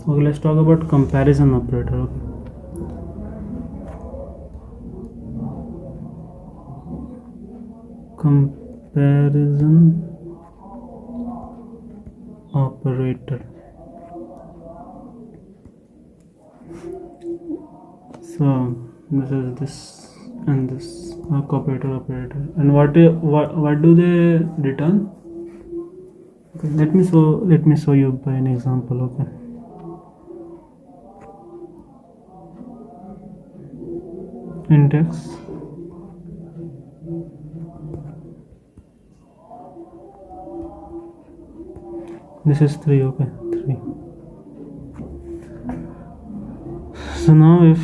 Okay, let's talk about comparison operator. Okay. Comparison operator. So this is this and this operator. And what do they return? Okay, let me show you by an example. Okay. Index this is 3. Okay, 3. So now if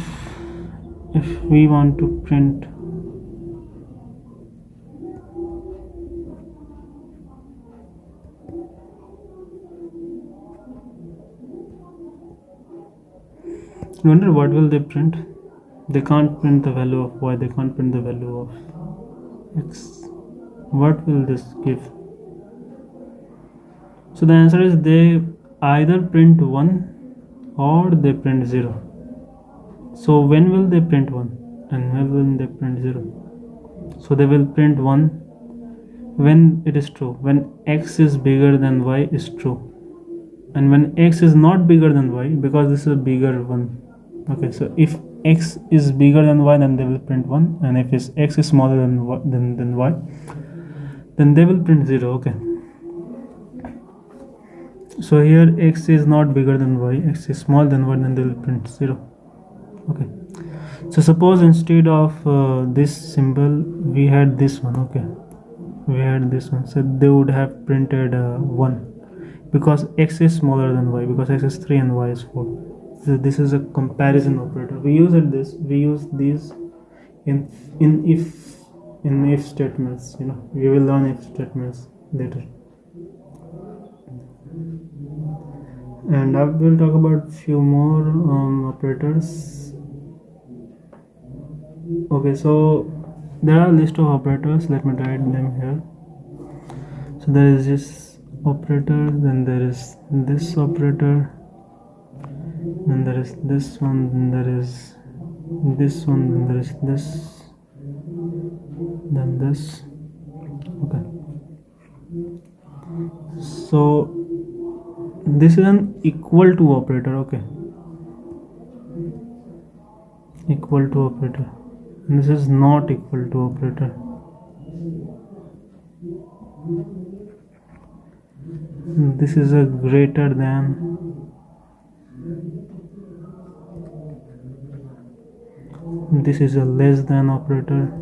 we want to print you wonder what will they print? They can't print the value of y, they can't print the value of x. What will this give? So the answer is they either print 1 or they print 0. So when will they print 1 and when will they print 0? So they will print 1 when it is true, when x is bigger than y is true, and when x is not bigger than y, because this is a bigger one. Okay, so if x is bigger than y, then they will print 1, and if x is smaller than y, then they will print 0. Okay, so here x is not bigger than y, x is smaller than y, then they will print 0. Okay, so suppose instead of this symbol we had this one. Okay, we had this one, so they would have printed 1, because x is smaller than y, because x is 3 and y is 4. So this is a comparison operator. We use these in if statements. We will learn if statements later, and I will talk about few more operators. Okay, so there are a list of operators. Let me write them here. So there is this operator, then there is this operator, then there is this one, then there is this one, then there is this, then this. Okay, so this is an equal to operator. Okay, equal to operator, and this is not equal to operator. This is a greater than, this is a less than operator,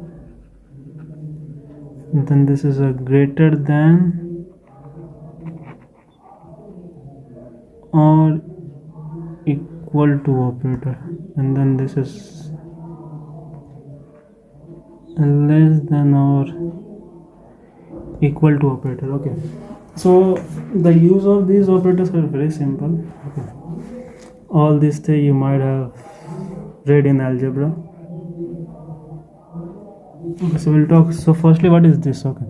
and then this is a greater than or equal to operator, and then this is less than or equal to operator. Okay, so the use of these operators are very simple. Okay, all these things you might have read in algebra. Okay, so we'll talk. So firstly, what is this? Okay,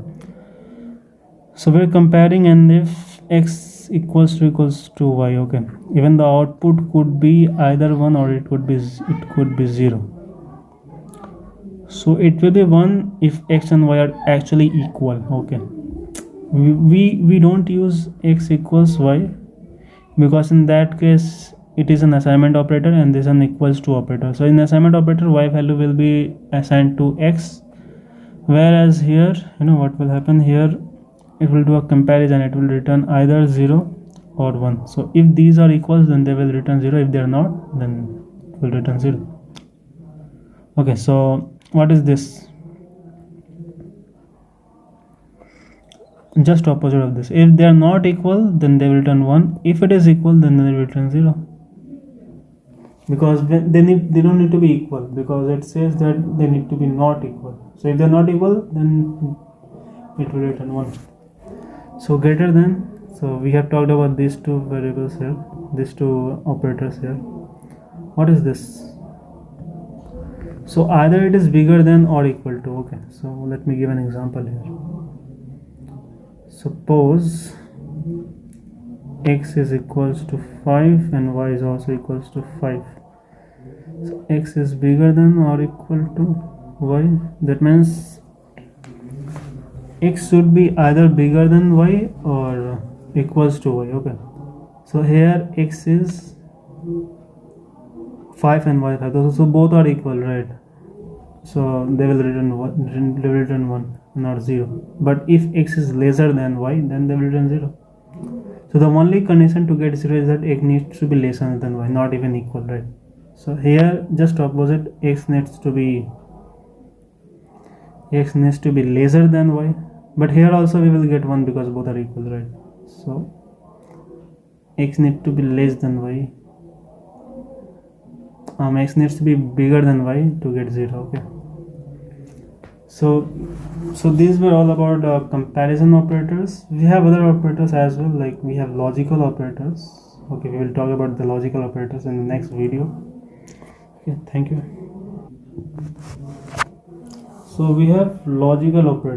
so we're comparing, and if x equals to y. Okay, even the output could be either 1 or it could be 0. So it will be 1 if x and y are actually equal. Okay, we don't use x equals y, because in that case it is an assignment operator and this is an equals to operator. So in assignment operator, y value will be assigned to x, whereas here what will happen here, it will do a comparison, it will return either 0 or 1. So if these are equals, then they will return 0. If they are not, then it will return 0. Okay, so what is this? Just opposite of this. If they are not equal, then they will return 1. If it is equal, then they will return 0, because they don't need to be equal, because it says that they need to be not equal. So if they are not equal, then it will return 1. So greater than, so we have talked about these two variables here, these two operators here. What is this? So either it is bigger than or equal to. Okay, so let me give an example here. Suppose x is equals to 5 and y is also equals to 5. So x is bigger than or equal to y. That means x should be either bigger than y or equals to y. Okay, so here x is 5 and y 5, so both are equal, right? So they will return 1, not 0. But if x is lesser than y, then they will return 0. So the only condition to get 0 is that x needs to be lesser than y, not even equal, right? So here just opposite, x needs to be lesser than y, but here also we will get 1 because both are equal, right? So x needs to be less than y, x needs to be bigger than y to get 0. Okay, so these were all about comparison operators. We have other operators as well, like we have logical operators. Okay, we will talk about the logical operators in the next video. Okay, thank you. So we have logical operators.